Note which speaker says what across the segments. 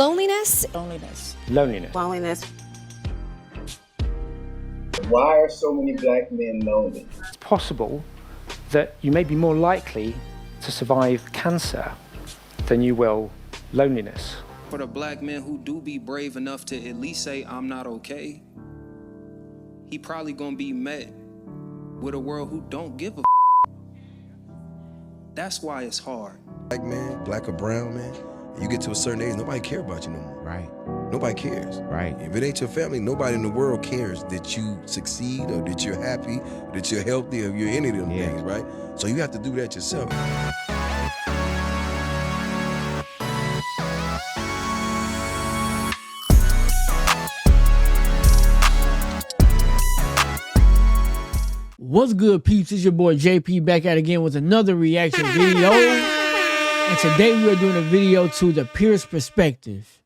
Speaker 1: Loneliness.
Speaker 2: Loneliness.
Speaker 3: Loneliness.
Speaker 2: Loneliness.
Speaker 4: Why are so many black men lonely?
Speaker 3: It's possible that you may be more likely to survive cancer than you will loneliness.
Speaker 5: For the black men who do be brave enough to at least say, I'm not okay, he probably gonna be met with a world who don't give a That's why it's hard.
Speaker 6: Black man, black or brown man, you get to a certain age, nobody care about you no more.
Speaker 7: Right.
Speaker 6: Nobody cares.
Speaker 7: Right.
Speaker 6: If it ain't your family, nobody in the world cares that you succeed or that you're happy, or that you're healthy, or you're any of them things, right? So you have to do that yourself.
Speaker 8: What's good, peeps? It's your boy JP back at it again with another reaction video. And today we are doing a video to the Pierce perspective.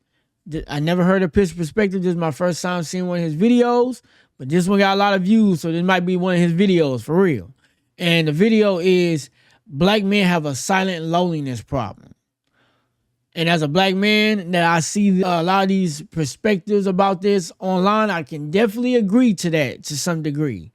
Speaker 8: I never heard of Pierce perspective. This is my first time seeing one of his videos, but this one got a lot of views, so this might be one of his videos for real. And the video is black men have a silent loneliness problem. And as a black man that I see a lot of these perspectives about this online, I can definitely agree to that to some degree.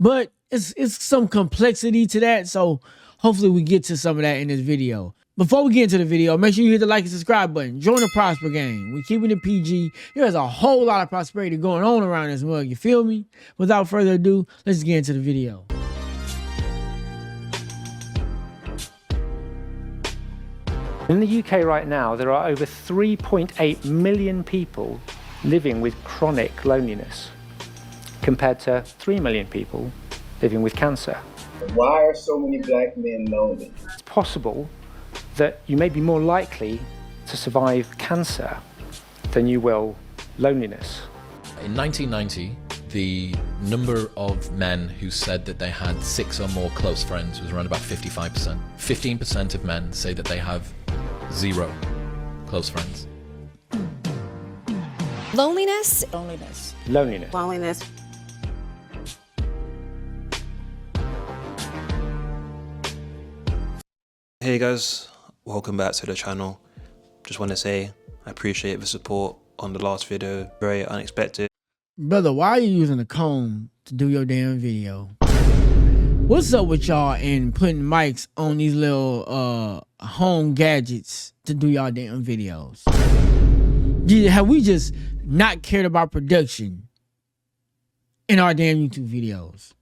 Speaker 8: But it's some complexity to that, so hopefully we get to some of that in this video. Before we get into the video, make sure you hit the like and subscribe button. Join the Prosper Gang. We're keeping it PG. There's a whole lot of prosperity going on around this mug, you feel me? Without further ado, let's get into the video.
Speaker 3: In the UK right now, there are over 3.8 million people living with chronic loneliness, compared to 3 million people living with cancer.
Speaker 4: Why are so many black men lonely?
Speaker 3: It's possible that you may be more likely to survive cancer than you will loneliness.
Speaker 7: In 1990, the number of men who said that they had 6 or more close friends was around about 55%. 15% of men say that they have 0 close friends.
Speaker 1: Loneliness.
Speaker 2: Loneliness.
Speaker 3: Loneliness.
Speaker 2: Loneliness.
Speaker 5: Hey guys, welcome back to the channel. Just want to say I appreciate the support on the last video. Very unexpected.
Speaker 8: Brother, why are you using a comb to do your damn video? What's up with y'all and putting mics on these little home gadgets to do y'all damn videos? Have we just not cared about production in our damn YouTube videos?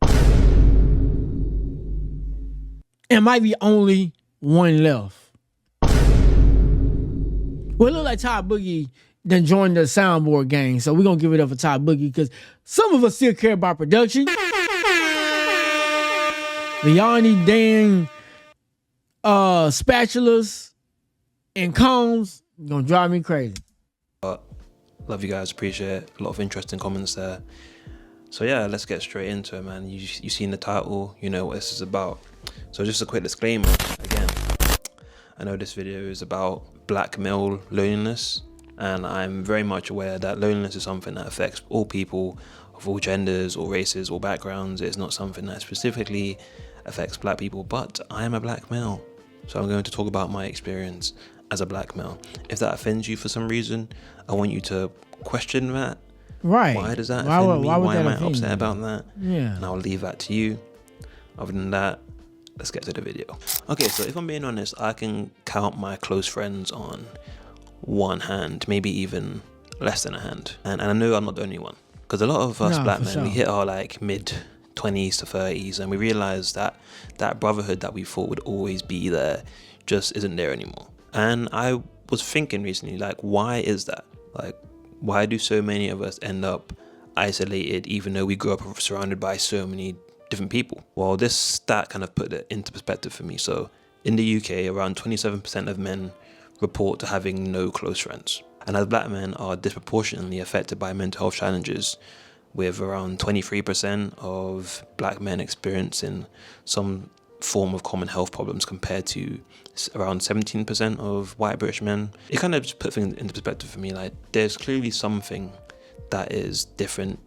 Speaker 8: Am I the only one left? Well, it look like Todd Boogie done joined the soundboard gang, so we're gonna give it up for Todd Boogie because some of us still care about production. But y'all need dang spatulas and combs gonna drive me crazy.
Speaker 5: Love you guys, appreciate it. A lot of interesting comments there. So yeah, let's get straight into it, man. You seen the title, you know what this is about. So just a quick disclaimer, again, I know this video is about black male loneliness, and I'm very much aware that loneliness is something that affects all people of all genders or races or backgrounds. It's not something that specifically affects black people, but I am a black male. So I'm going to talk about my experience as a black male. If that offends you for some reason, I want you to question that.
Speaker 8: Right.
Speaker 5: Why does that offend me? Why am I upset about that?
Speaker 8: Yeah.
Speaker 5: And I'll leave that to you. Other than that, let's get to the video. Okay, so if I'm being honest, I can count my close friends on one hand, maybe even less than a hand. And I know I'm not the only one. Because a lot of us black men, we hit our like mid-20s to 30s and we realize that that brotherhood that we thought would always be there just isn't there anymore. And I was thinking recently, like, why is that? Like, why do so many of us end up isolated even though we grew up surrounded by so many different people? Well, this stat kind of put it into perspective for me. So in the UK, around 27% of men report to having no close friends. And as black men are disproportionately affected by mental health challenges, with around 23% of black men experiencing some form of common health problems compared to around 17% of white British men. It kind of just put things into perspective for me. Like, there's clearly something that is different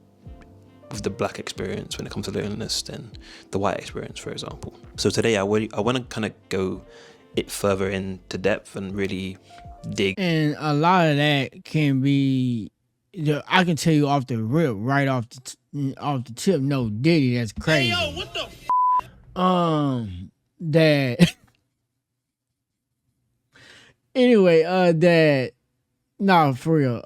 Speaker 5: with the black experience when it comes to loneliness than the white experience, for example. So today I want to kind of go it further into depth and really dig.
Speaker 8: And a lot of that can be, I can tell you off the rip, right off the tip, no Diddy, that's crazy. Hey, yo, what the that anyway, that no, for real.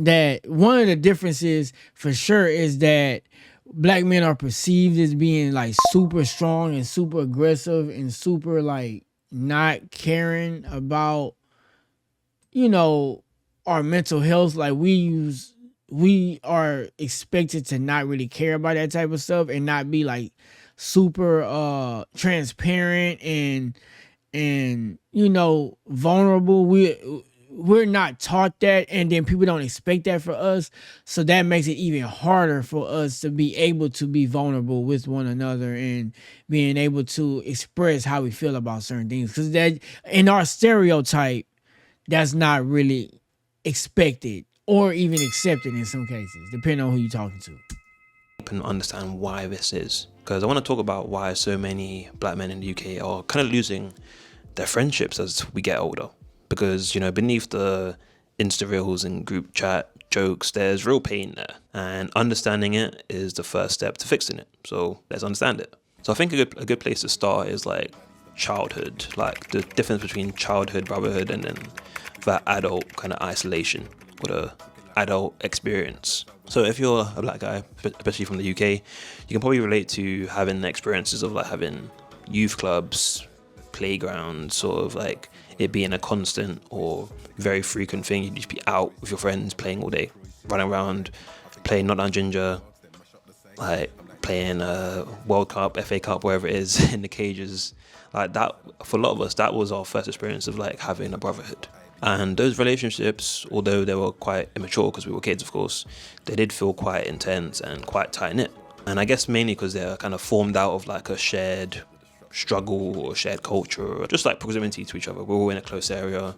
Speaker 8: That one of the differences for sure is that black men are perceived as being like super strong and super aggressive and super like not caring about, you know, our mental health. Like we are expected to not really care about that type of stuff and not be like super transparent and you know, vulnerable. We're not taught that, and then people don't expect that for us, so that makes it even harder for us to be able to be vulnerable with one another and being able to express how we feel about certain things, because that in our stereotype, that's not really expected or even accepted in some cases, depending on who you're talking to.
Speaker 5: And understand why this is, because I want to talk about why so many black men in the UK are kind of losing their friendships as we get older. Because, you know, beneath the Insta reels and group chat jokes, there's real pain there, and understanding it is the first step to fixing it. So let's understand it. So I think a good place to start is like childhood, like the difference between childhood brotherhood and then that adult kind of isolation or the adult experience. So if you're a black guy, especially from the UK, you can probably relate to having experiences of like having youth clubs, playgrounds, sort of like it being a constant or very frequent thing. You'd just be out with your friends playing all day, running around, playing Not Down Ginger, like playing World Cup, FA Cup, wherever it is, in the cages. Like that, for a lot of us, that was our first experience of like having a brotherhood. And those relationships, although they were quite immature because we were kids, of course, they did feel quite intense and quite tight-knit. And I guess mainly because they're kind of formed out of like a shared struggle or shared culture, or just like proximity to each other. We're all in a close area,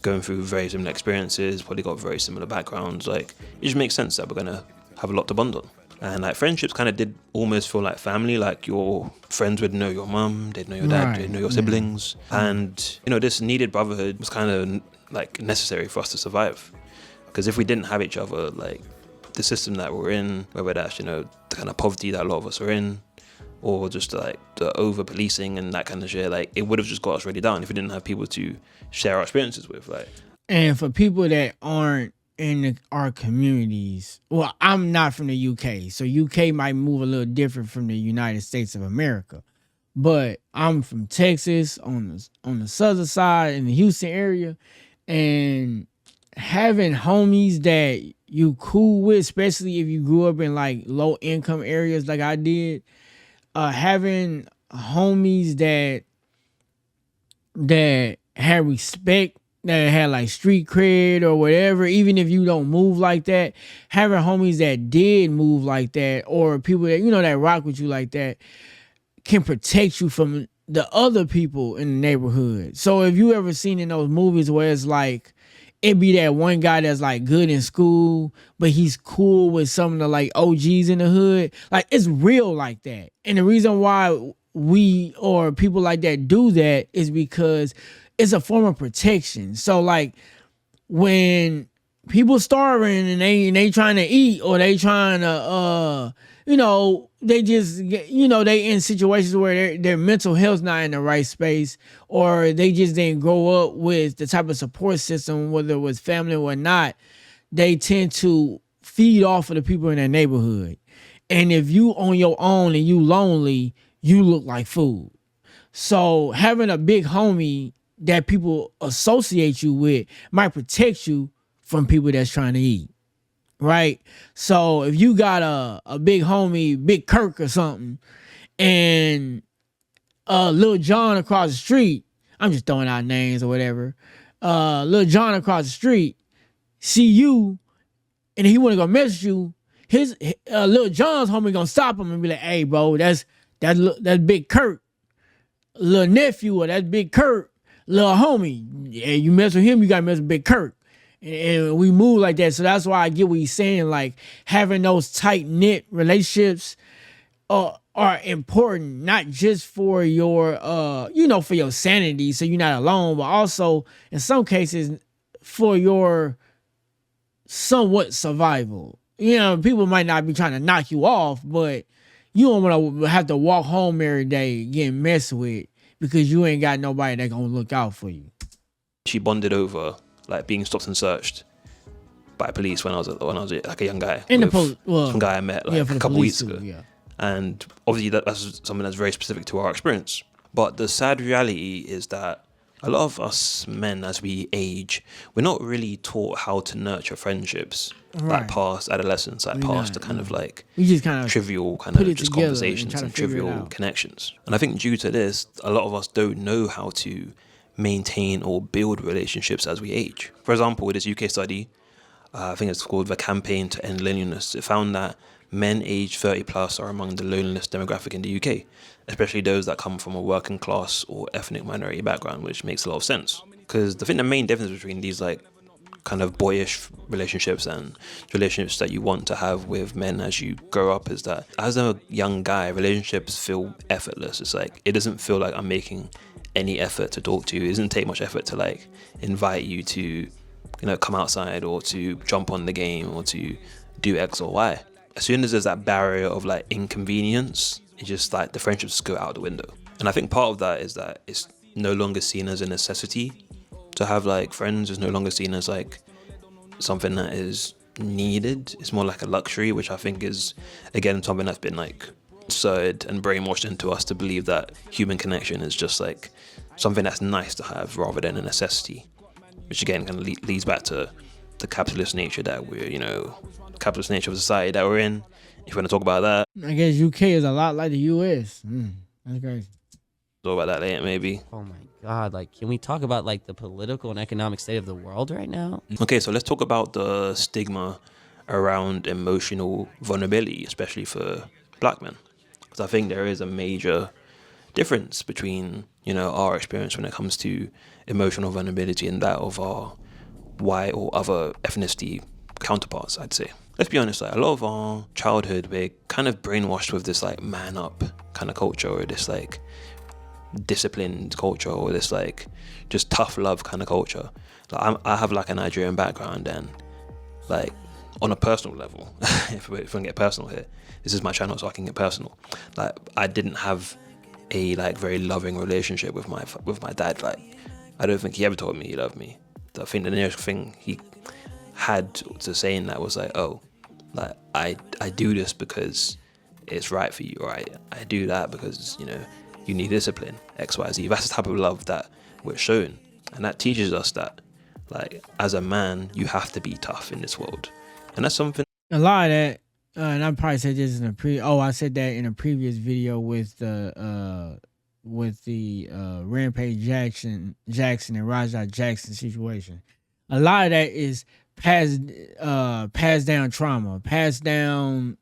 Speaker 5: going through very similar experiences, probably got very similar backgrounds. Like, it just makes sense that we're gonna have a lot to bond on. And like friendships kind of did almost feel like family. Like your friends would know your mum, they'd know your dad, they'd know your siblings. And you know, this needed brotherhood was kind of like necessary for us to survive. Because if we didn't have each other, like the system that we're in, whether that's, you know, the kind of poverty that a lot of us are in, or just like the over policing and that kind of shit, like it would have just got us really down if we didn't have people to share our experiences with. Like, and
Speaker 8: for people that aren't in our communities, well, I'm not from the UK, so UK might move a little different from the United States of America, but I'm from Texas on the southern side in the Houston area, and having homies that you cool with, especially if you grew up in like low income areas like I did, having homies that had respect, that had like street cred or whatever, even if you don't move like that, having homies that did move like that, or people that, you know, that rock with you like that, can protect you from the other people in the neighborhood. So if you ever seen in those movies where it's like, it be that one guy that's like good in school, but he's cool with some of the like OGs in the hood. Like, it's real like that. And the reason why we or people like that do that is because it's a form of protection. So like when people starving and they trying to eat, or they trying to you know, they just, you know, they in situations where their mental health's not in the right space, or they just didn't grow up with the type of support system, whether it was family or not, they tend to feed off of the people in their neighborhood. And if you on your own and you lonely, you look like food. So having a big homie that people associate you with might protect you from people that's trying to eat. Right? So if you got a big homie, Big Kirk or something, and Lil John across the street, I'm just throwing out names or whatever, Lil John across the street see you and he want to go message you, his Lil John's homie gonna stop him and be like, hey bro, that's Big Kirk, little nephew, or that's Big Kirk, little homie. Yeah, you mess with him, you gotta mess with Big Kirk. And we move like that. So that's why I get what he's saying. Like, having those tight-knit relationships are are important, not just for your for your sanity, so you're not alone, but also in some cases for your somewhat survival. People might not be trying to knock you off, but you don't want to have to walk home every day getting messed with because you ain't got nobody that gonna look out for you.
Speaker 5: She bonded over like being stopped and searched by police when I was like a young guy.
Speaker 8: And
Speaker 5: some guy I met like a couple weeks ago.
Speaker 8: Yeah.
Speaker 5: And obviously that's something that's very specific to our experience. But the sad reality is that a lot of us men, as we age, we're not really taught how to nurture friendships like past adolescence, like past the kind of like
Speaker 8: we just kind of
Speaker 5: trivial kind of just conversations and
Speaker 8: figure
Speaker 5: trivial connections. And I think due to this, a lot of us don't know how to maintain or build relationships as we age. For example, with this UK study, I think it's called the Campaign to End Loneliness, it found that men aged 30 plus are among the loneliest demographic in the UK, especially those that come from a working class or ethnic minority background, which makes a lot of sense. Because I think the main difference between these like kind of boyish relationships and relationships that you want to have with men as you grow up is that as a young guy, relationships feel effortless. It's like, it doesn't feel like I'm making any effort to talk to you. It doesn't take much effort to like invite you to, come outside or to jump on the game or to do X or Y. As soon as there's that barrier of like inconvenience, it's just like the friendships just go out the window. And I think part of that is that it's no longer seen as a necessity to have like friends. It's no longer seen as like something that is needed. It's more like a luxury, which I think is again something that's been like absurd and brainwashed into us to believe that human connection is just like something that's nice to have rather than a necessity, which again kind of leads back to the capitalist nature that we're, capitalist nature of society that we're in. If you want to talk about that,
Speaker 8: I guess UK is a lot like the US. That's crazy.
Speaker 5: Talk about that later, maybe.
Speaker 1: Oh my God! Like, can we talk about like the political and economic state of the world right now?
Speaker 5: Okay, so let's talk about the stigma around emotional vulnerability, especially for black men, because I think there is a major difference between our experience when it comes to emotional vulnerability and that of our white or other ethnicity counterparts, I'd say. Let's be honest, like a lot of our childhood, we're kind of brainwashed with this like man up kind of culture, or this like disciplined culture, or this like just tough love kind of culture. Like I have like a Nigerian background, and like on a personal level, if we can get personal here, this is my channel so I can get personal. Like I didn't have a like very loving relationship with my dad. Like I don't think he ever told me he loved me. I think the nearest thing he had to saying that was like, oh, like I do this because it's right for you, or I do that because you need discipline, XYZ. That's the type of love that we're shown, and that teaches us that like as a man you have to be tough in this world, and that's something.
Speaker 8: A lot of that, and I probably said this in I said that in a previous video with the Rampage Jackson and Rajah Jackson situation. A lot of that is passed down trauma, passed down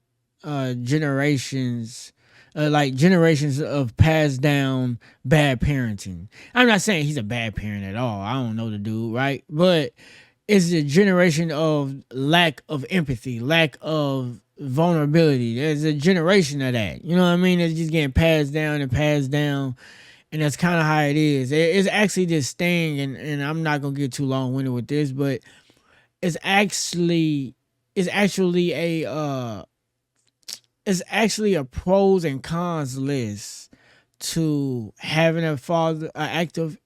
Speaker 8: generations of passed down bad parenting. I'm not saying he's a bad parent at all. I don't know the dude, right? But it's a generation of lack of empathy, lack of vulnerability. There's a generation of that. You know what I mean? It's just getting passed down. And that's kind of how it is. It's actually this thing, and I'm not going to get too long-winded with this, but it's actually a pros and cons list to having an active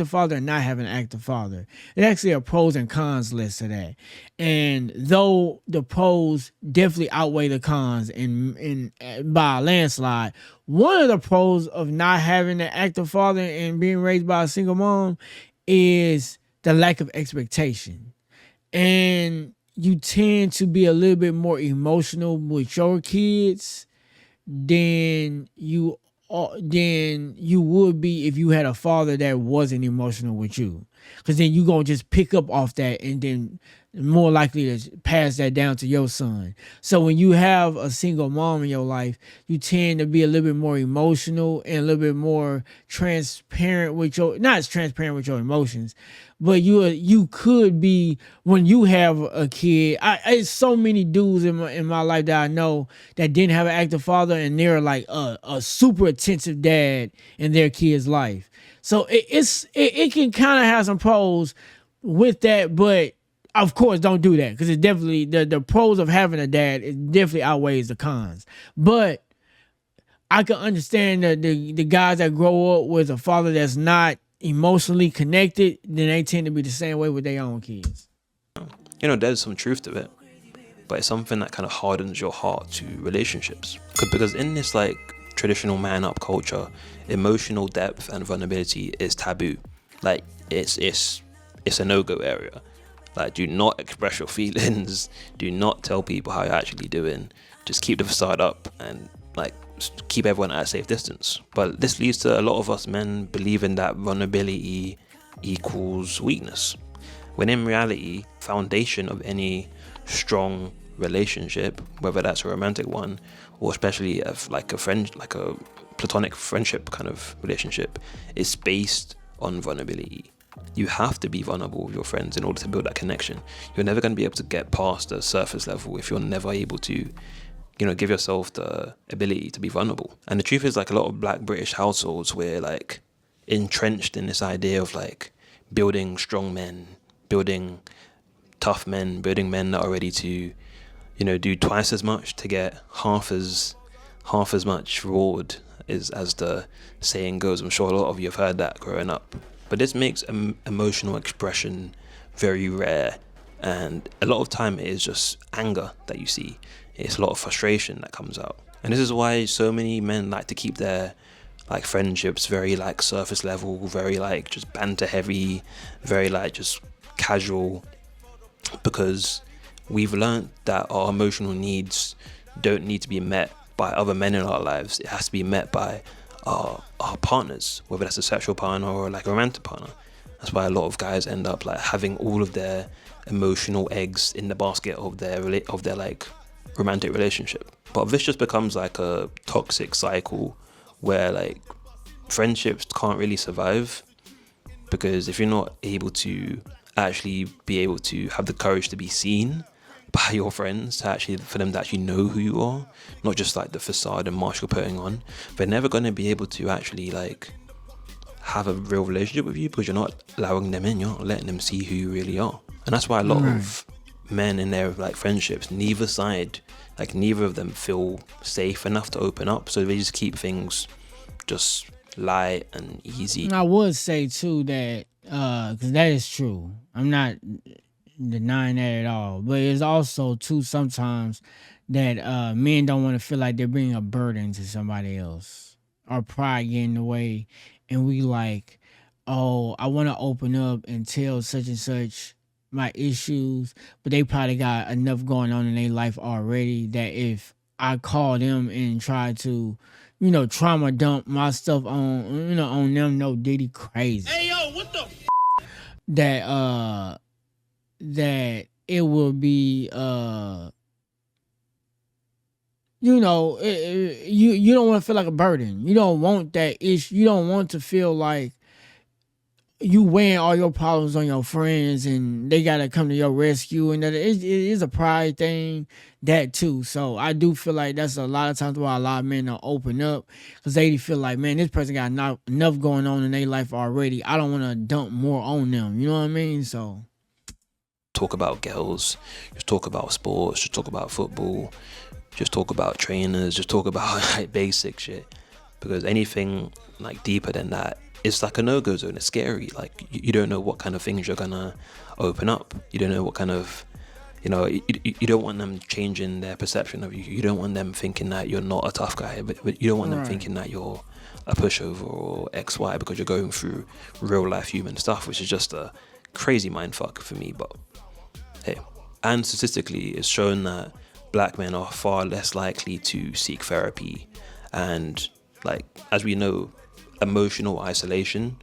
Speaker 8: father and not having an active father. It's actually a pros and cons list of that. And though the pros definitely outweigh the cons in by a landslide, one of the pros of not having an active father and being raised by a single mom is the lack of expectation. And you tend to be a little bit more emotional with your kids than you would be if you had a father that wasn't emotional with you. because then you gonna just pick up off that, and then more likely to pass that down to your son. So when you have a single mom in your life, you tend to be a little bit more emotional and a little bit more transparent with your, not as transparent with your emotions, but you could be when you have a kid. It's so many dudes in my life that I know that didn't have an active father, and they're like a super attentive dad in their kid's life. So it can kind of have some pros with that, but of course, don't do that, because it's definitely the pros of having a dad, it definitely outweighs the cons. But I can understand the guys that grow up with a father that's not emotionally connected, then they tend to be the same way with their own kids.
Speaker 5: You know, there's some truth to it, but it's something that kind of hardens your heart to relationships. Because in this like traditional man up culture, emotional depth and vulnerability is taboo. Like it's a no-go area. Like, do not express your feelings. Do not tell people how you're actually doing. Just keep the facade up and like keep everyone at a safe distance. But this leads to a lot of us men believing that vulnerability equals weakness, when in reality, foundation of any strong relationship, whether that's a romantic one or especially like a friend, like a platonic friendship kind of relationship, is based on vulnerability. You have to be vulnerable with your friends in order to build that connection. You're never going to be able to get past the surface level if you're never able to, you know, give yourself the ability to be vulnerable. And the truth is, like, a lot of Black British households, we're like entrenched in this idea of like building strong men, building tough men, building men that are ready to, you know, do twice as much to get half as much reward, as the saying goes. I'm sure a lot of you have heard that growing up. But this makes emotional expression very rare, and a lot of time it is just anger that you see. It's a lot of frustration that comes out, and this is why so many men like to keep their like friendships very like surface level, very like just banter heavy, very like just casual, because we've learned that our emotional needs don't need to be met by other men in our lives. It has to be met by our partners, whether that's a sexual partner or like a romantic partner. That's why a lot of guys end up like having all of their emotional eggs in the basket of their like romantic relationship. But this just becomes like a toxic cycle where like friendships can't really survive, because if you're not able to actually be able to have the courage to be seen by your friends, for them to actually know who you are, not just like the facade and mask you're putting on, they're never going to be able to actually like have a real relationship with you, because you're not allowing them in, you're not letting them see who you really are. And that's why a lot of men in their like friendships, neither of them feel safe enough to open up, so they just keep things just light and easy.
Speaker 8: I would say too that because that is true, I'm not denying that at all, but it's also too sometimes that men don't want to feel like they're bringing a burden to somebody else, or pride get in the way, and we like, oh, I want to open up and tell such and such my issues, but they probably got enough going on in their life already that if I call them and try to, you know, trauma dump my stuff on, you know, on them, no Diddy crazy. Hey yo, what the that it will be you know, you don't want to feel like a burden. You don't want that issue. You don't want to feel like you weighing all your problems on your friends and they gotta come to your rescue, and that it is a pride thing, that too. So I do feel like that's a lot of times why a lot of men don't open up, because they feel like, man, this person got enough going on in their life already. I don't want to dump more on them. You know what I mean? So
Speaker 5: talk about girls, just talk about sports, just talk about football, just talk about trainers, just talk about like basic shit, because anything like deeper than that, it's like a no-go zone. It's scary. Like you don't know what kind of things you're gonna open up. You don't know what kind of, you know, you don't want them changing their perception of you. You don't want them thinking that you're not a tough guy, but you don't want them thinking that you're a pushover or XY, because you're going through real life human stuff, which is just a crazy mindfuck for me. But hey, and statistically it's shown that Black men are far less likely to seek therapy, and like, as we know, emotional isolation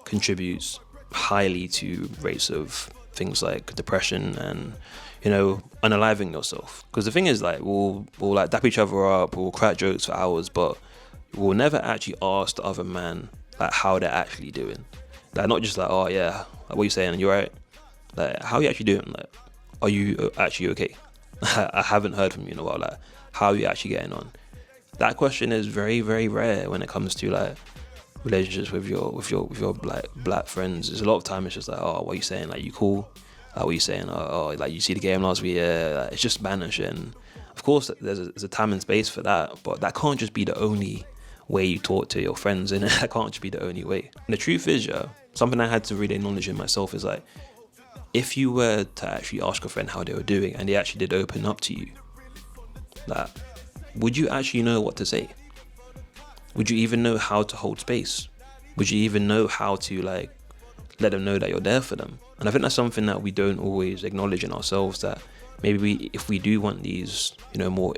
Speaker 5: contributes highly to rates of things like depression and, you know, unaliving yourself. Because the thing is, like, we'll like dap each other up, we'll crack jokes for hours, but we'll never actually ask the other man like how they're actually doing. Like, not just like, oh yeah, like, what you saying, you alright? Like, how are you actually doing? Like, are you actually okay? I haven't heard from you in a while. Like, how are you actually getting on? That question is very, very rare when it comes to like relationships with your like black friends. There's a lot of time it's just like, oh, what are you saying? Like, you cool? What are you saying? Oh, like, you see the game last week? Yeah, like, it's just Spanish. And of course, there's a time and space for that, but that can't just be the only way you talk to your friends, and that can't just be the only way. And the truth is, yeah, something I had to really acknowledge in myself is like, if you were to actually ask a friend how they were doing and they actually did open up to you, that would you actually know what to say? Would you even know how to hold space? Would you even know how to like let them know that you're there for them? And I think that's something that we don't always acknowledge in ourselves, that maybe if we do want these, you know, more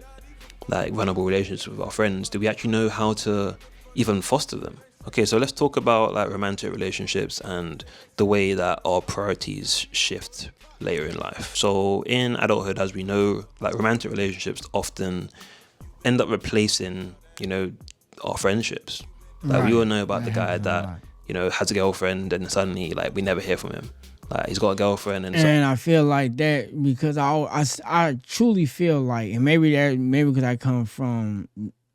Speaker 5: like vulnerable relationships with our friends, do we actually know how to even foster them? Okay, so let's talk about like romantic relationships and the way that our priorities shift later in life. So in adulthood, as we know, like romantic relationships often end up replacing, you know, our friendships. Like, we all know about the guy that, you know, has a girlfriend and suddenly like we never hear from him. Like, he's got a girlfriend and
Speaker 8: I feel like that because I truly feel like, and maybe because I come from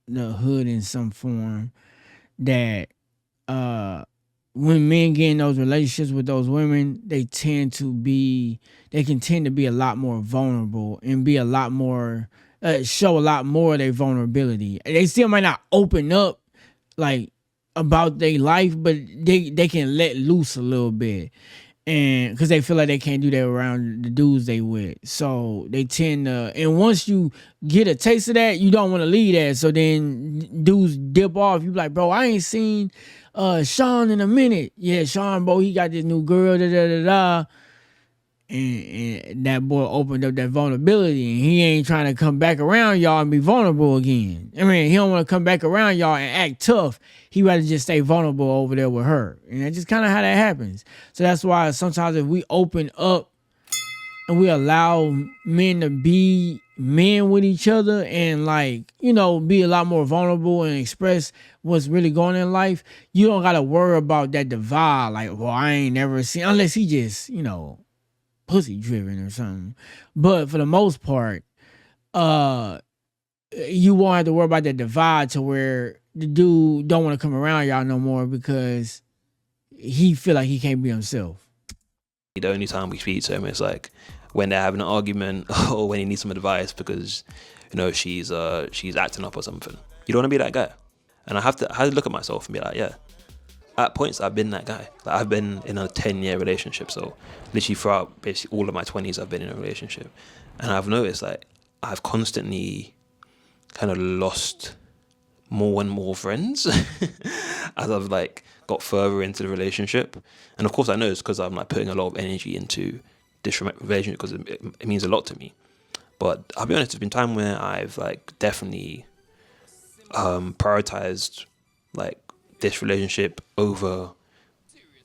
Speaker 8: the hood in some form, that when men get in those relationships with those women, they can tend to be a lot more vulnerable and be a lot more show a lot more of their vulnerability. They still might not open up like about their life, but they can let loose a little bit. And because they feel like they can't do that around the dudes they with, so they tend to. And once you get a taste of that, you don't want to leave that. So then dudes dip off. You be like, bro, I ain't seen Sean in a minute. Yeah, Sean, bro, he got this new girl. Da da da da. And that boy opened up that vulnerability, and he ain't trying to come back around y'all and be vulnerable again. I mean, he don't want to come back around y'all and act tough. He rather just stay vulnerable over there with her. And that's just kind of how that happens. So that's why sometimes if we open up and we allow men to be men with each other and, like, you know, be a lot more vulnerable and express what's really going on in life, you don't got to worry about that divide. Like, well, I ain't never seen, unless he just, you know, pussy driven or something. But for the most part, you won't have to worry about that divide to where the dude don't want to come around y'all no more because he feel like he can't be himself.
Speaker 5: the only time we speak to him is like when they're having an argument or when he needs some advice because, you know, she's acting up or something. You don't want to be that guy. And I had to look at myself and be like, yeah, at points I've been that guy. Like, I've been in a 10-year relationship, so literally throughout basically all of my 20s I've been in a relationship, and I've noticed like I've constantly kind of lost more and more friends as I've like got further into the relationship. And of course I know it's because I'm like putting a lot of energy into this relationship because it means a lot to me. But I'll be honest, there's been time where I've like definitely prioritized like this relationship over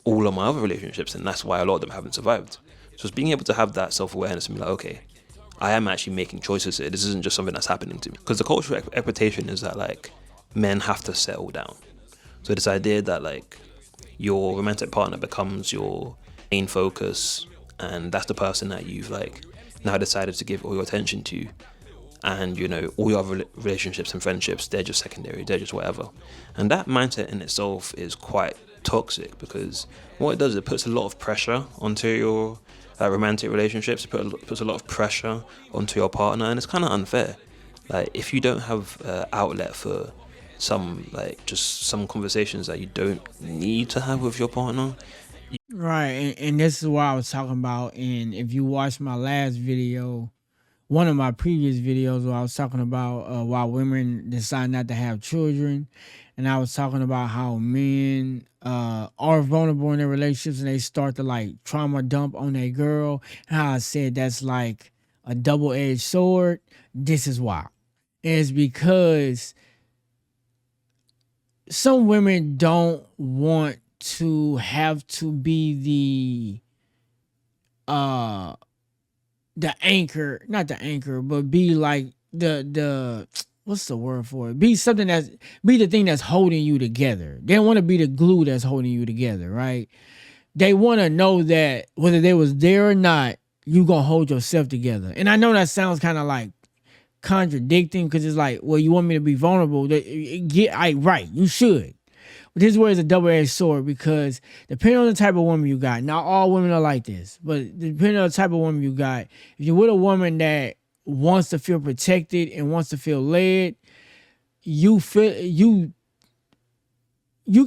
Speaker 5: all of my other relationships, and that's why a lot of them haven't survived. So it's being able to have that self-awareness and be like, okay, I am actually making choices here. This isn't just something that's happening to me. Because the cultural expectation is that like men have to settle down. So this idea that like your romantic partner becomes your main focus, and that's the person that you've like now decided to give all your attention to, and you know all your other relationships and friendships, they're just secondary, they're just whatever. And that mindset in itself is quite toxic, because what it does, it puts a lot of pressure onto your romantic relationships. It puts a lot of pressure onto your partner, and it's kind of unfair. Like, if you don't have outlet for some like just some conversations that you don't need to have with your partner.
Speaker 8: Right, and this is what I was talking about. And if you watch my last video, one of my previous videos, where I was talking about why women decide not to have children, and I was talking about how men are vulnerable in their relationships and they start to like trauma dump on their girl, and how I said that's like a double-edged sword. This is why. It's because some women don't want to have to be the anchor, not the anchor, but be like the what's the word for it? Be something be the thing that's holding you together. They don't want to be the glue that's holding you together, right? They want to know that whether they was there or not, you gonna hold yourself together. And I know that sounds kind of like contradicting because it's like, well, you want me to be vulnerable? Right, you should. But this is where it's a double-edged sword because depending on the type of woman you got, not all women are like this, but depending on the type of woman you got, if you're with a woman that wants to feel protected and wants to feel led, you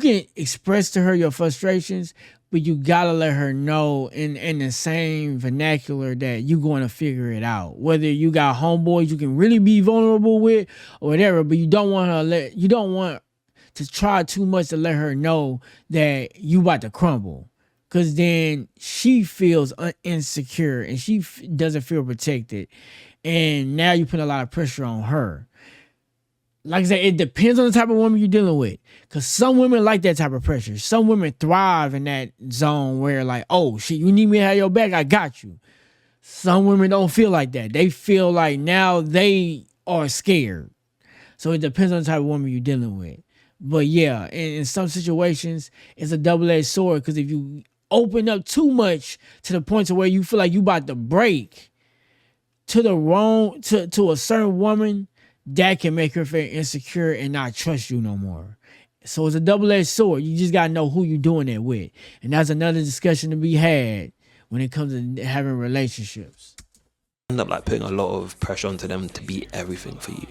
Speaker 8: can express to her your frustrations, but you gotta let her know in the same vernacular that you're going to figure it out. Whether you got homeboys you can really be vulnerable with or whatever, but you don't want to try too much to let her know that you about to crumble. Because then she feels insecure and she doesn't feel protected. And now you put a lot of pressure on her. Like I said, it depends on the type of woman you're dealing with. Because some women like that type of pressure. Some women thrive in that zone where like, oh, shit, you need me to have your back? I got you. Some women don't feel like that. They feel like now they are scared. So it depends on the type of woman you're dealing with. But yeah, in some situations, it's a double-edged sword because if you open up too much to the point to where you feel like you about to break to a certain woman, that can make her feel insecure and not trust you no more. So it's a double-edged sword. You just got to know who you're doing it with. And that's another discussion to be had when it comes to having relationships.
Speaker 5: End up like putting a lot of pressure onto them to be everything for you.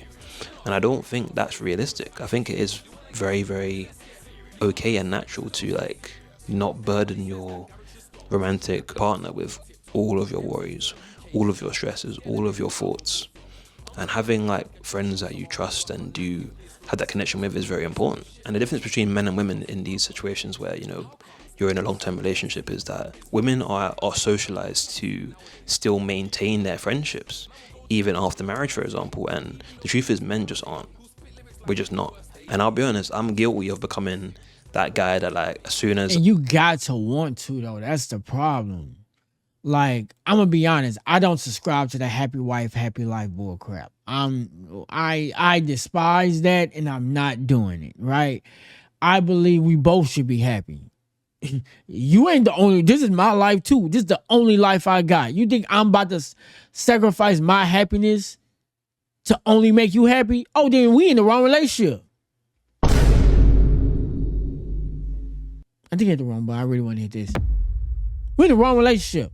Speaker 5: And I don't think that's realistic. I think it is very, very okay and natural to like not burden your romantic partner with all of your worries, all of your stresses, all of your thoughts. And having like friends that you trust and do have that connection with is very important. And the difference between men and women in these situations where, you know, you're in a long-term relationship is that women are socialized to still maintain their friendships even after marriage, for example. And the truth is men just aren't. We're just not. And I'll be honest, I'm guilty of becoming that guy that like as soon as...
Speaker 8: And you got to want to though. That's the problem. Like, I'm gonna be honest, I don't subscribe to the happy wife, happy life bull crap. I despise that and I'm not doing it, right? I believe we both should be happy. You ain't the only, this is my life too. This is the only life I got. You think I'm about to sacrifice my happiness to only make you happy? Oh, then we in the wrong relationship. I think I hit the wrong, but I really want to hit this. We're in the wrong relationship.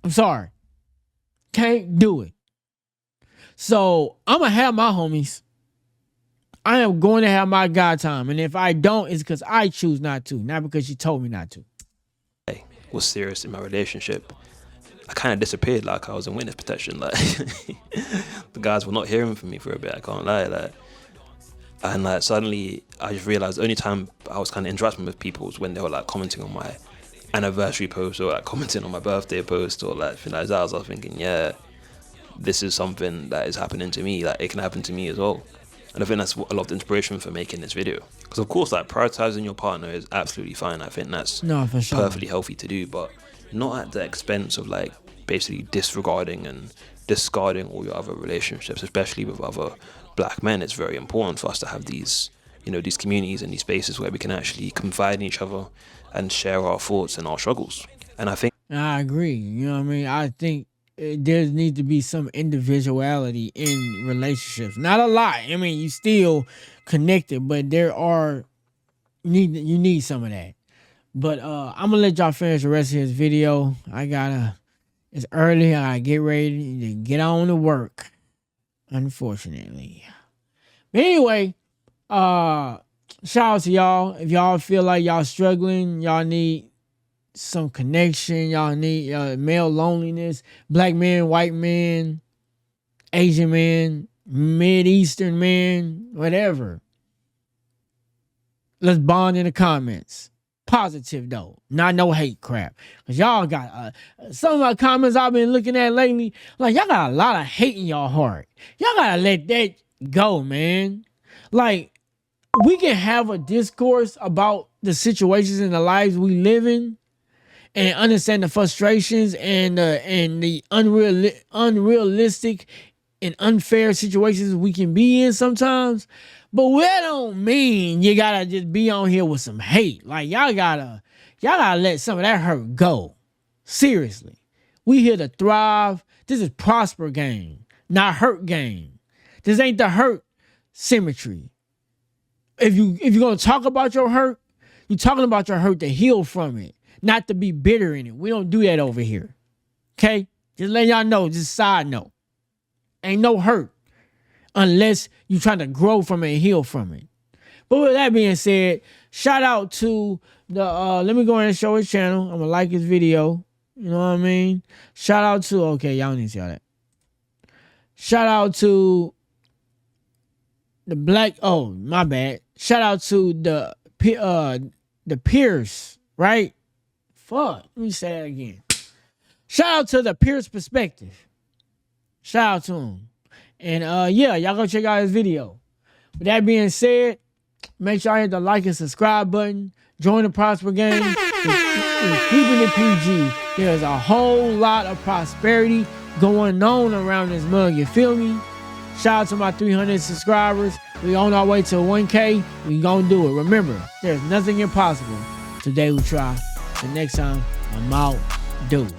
Speaker 8: I'm sorry. Can't do it. So I'm going to have my homies. I am going to have my God time. And if I don't, it's because I choose not to. Not because she told me not to.
Speaker 5: I was serious in my relationship. I kind of disappeared like I was in witness protection. Like the guys were not hearing from me for a bit. I can't lie. Like, and like suddenly I just realized the only time I was kind of interacting with people was when they were like commenting on my anniversary post or like commenting on my birthday post or like things like that. I was thinking, yeah, this is something that is happening to me. Like it can happen to me as well. And I think that's a lot of the inspiration for making this video. Because of course, like prioritizing your partner is absolutely fine. I think that's
Speaker 8: for sure.
Speaker 5: Perfectly healthy to do, but not at the expense of like basically disregarding and discarding all your other relationships, especially with other black men. It's very important for us to have these, you know, these communities and these spaces where we can actually confide in each other and share our thoughts and our struggles. And I think
Speaker 8: I agree. You know what I mean? I think there needs to be some individuality in relationships. Not a lot. I mean, you still connected, but there are you need some of that. But I'm gonna let y'all finish the rest of this video. It's early. I get ready to get on to work. Unfortunately. But anyway, shout out to y'all. If y'all feel like y'all struggling, y'all need some connection, y'all need male loneliness, black men, white men, Asian men, Mid-Eastern men, whatever. Let's bond in the comments. Positive though, not no hate crap. Cause y'all got some of my comments I've been looking at lately, like y'all got a lot of hate in y'all heart. Y'all gotta let that go, man. Like, we can have a discourse about the situations in the lives we live in and understand the frustrations and the unrealistic and unfair situations we can be in sometimes. But that don't mean you gotta just be on here with some hate. Like y'all gotta let some of that hurt go. Seriously. We here to thrive. This is prosper game, not hurt game. This ain't the hurt symmetry. If you're gonna talk about your hurt, you're talking about your hurt to heal from it, not to be bitter in it. We don't do that over here. Okay? Just letting y'all know, just side note. Ain't no hurt unless you're trying to grow from it and heal from it. But with that being said, shout out to the let me go ahead and show his channel. I'm gonna like his video. You know what I mean? Shout out to, okay, y'all need to see all that. Shout out to the black, oh, my bad. Shout out to the Pierce, right? Fuck, let me say that again. Shout out to the Pierce Perspective. Shout out to him. And yeah, y'all go check out his video. With that being said, make sure y'all hit the like and subscribe button. Join the Prosper Gang. We're keeping it PG. There's a whole lot of prosperity going on around this mug. You feel me? Shout out to my 300 subscribers. We on our way to 1K. We gonna do it. Remember, there's nothing impossible. Today we try. The next time, I'm out. Dude.